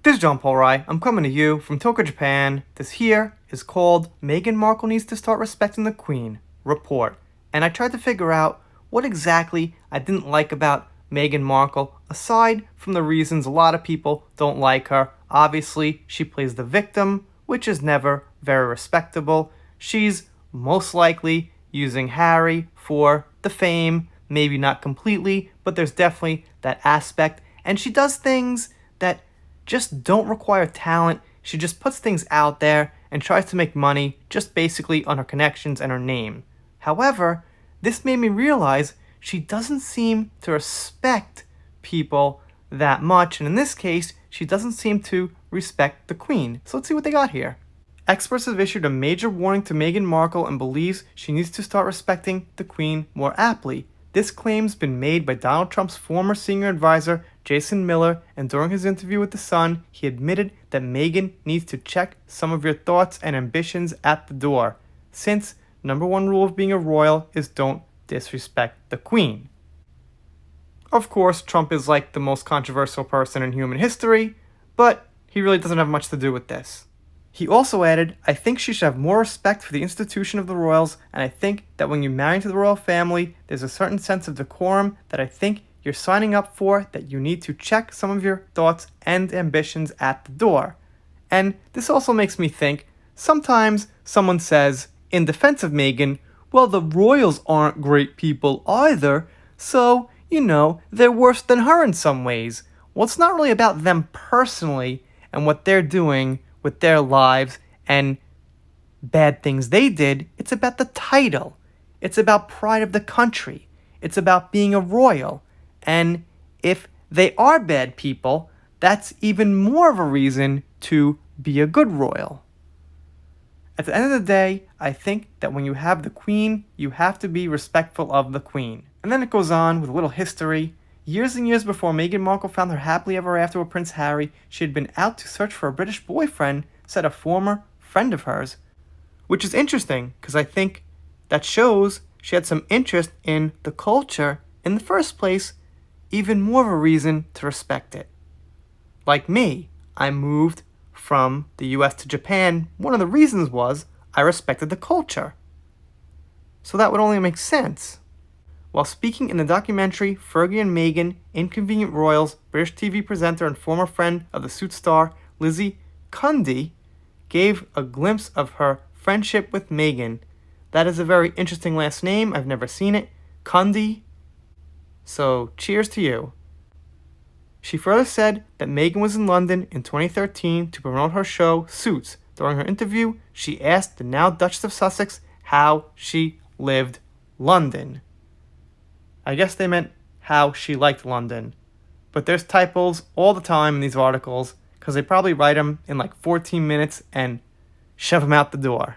This is John Paul Rai. I'm coming to you from Tokyo, Japan. This here is called Meghan Markle Needs to Start Respecting the Queen report. And I tried to figure out what exactly I didn't like about Meghan Markle, aside from the reasons a lot of people don't like her. Obviously, she plays the victim, which is never very respectable. She's most likely using Harry for the fame, maybe not completely, but there's definitely that aspect. And she does things that just don't require talent. She just puts things out there and tries to make money just basically on her connections and her name. However, this made me realize she doesn't seem to respect people that much, and in this case, she doesn't seem to respect the Queen. So let's see what they got here. Experts have issued a major warning to Meghan Markle and believes she needs to start respecting the Queen more aptly. This claim's been made by Donald Trump's former senior advisor, Jason Miller, and during his interview with The Sun, he admitted that Meghan needs to check some of your thoughts and ambitions at the door, since number one rule of being a royal is don't disrespect the Queen. Of course, Trump is like the most controversial person in human history, but he really doesn't have much to do with this. He also added, I think she should have more respect for the institution of the royals, and I think that when you marry into the royal family, there's a certain sense of decorum that I think you're signing up for, that you need to check some of your thoughts and ambitions at the door. And this also makes me think, sometimes someone says, in defense of Meghan, well, the royals aren't great people either, so, they're worse than her in some ways. Well, it's not really about them personally and what they're doing with their lives and bad things they did. It's about the title. It's about pride of the country. It's about being a royal. And if they are bad people, that's even more of a reason to be a good royal. At the end of the day, I think that when you have the Queen, you have to be respectful of the Queen. And then it goes on with a little history. Years and years before Meghan Markle found her happily ever after with Prince Harry, she had been out to search for a British boyfriend, said a former friend of hers. Which is interesting, because I think that shows she had some interest in the culture in the first place, even more of a reason to respect it. Like me, I moved from the US to Japan. One of the reasons was I respected the culture. So that would only make sense. While speaking in the documentary Fergie and Meghan, Inconvenient Royals, British TV presenter and former friend of the Suits star Lizzie Cundy gave a glimpse of her friendship with Meghan. That is a very interesting last name. I've never seen it. Cundy. So cheers to you. She further said that Meghan was in London in 2013 to promote her show Suits. During her interview, she asked the now Duchess of Sussex how she lived London. I guess they meant how she liked London. But there's typos all the time in these articles because they probably write them in like 14 minutes and shove them out the door.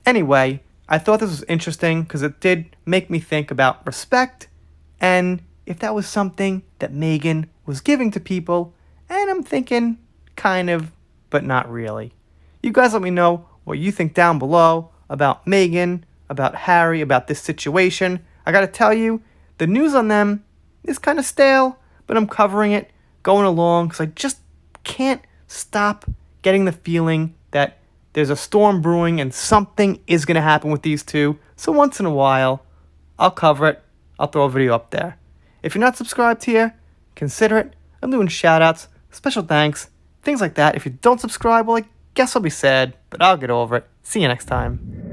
Anyway, I thought this was interesting because it did make me think about respect and if that was something that Meghan was giving to people, and I'm thinking kind of, but not really. You guys let me know what you think down below about Meghan, about Harry, about this situation. I gotta tell you, the news on them is kind of stale, but I'm covering it, going along, because I just can't stop getting the feeling that there's a storm brewing and something is going to happen with these two. So once in a while, I'll cover it. I'll throw a video up there. If you're not subscribed here, consider it. I'm doing shout-outs, special thanks, things like that. If you don't subscribe, well, I guess I'll be sad, but I'll get over it. See you next time.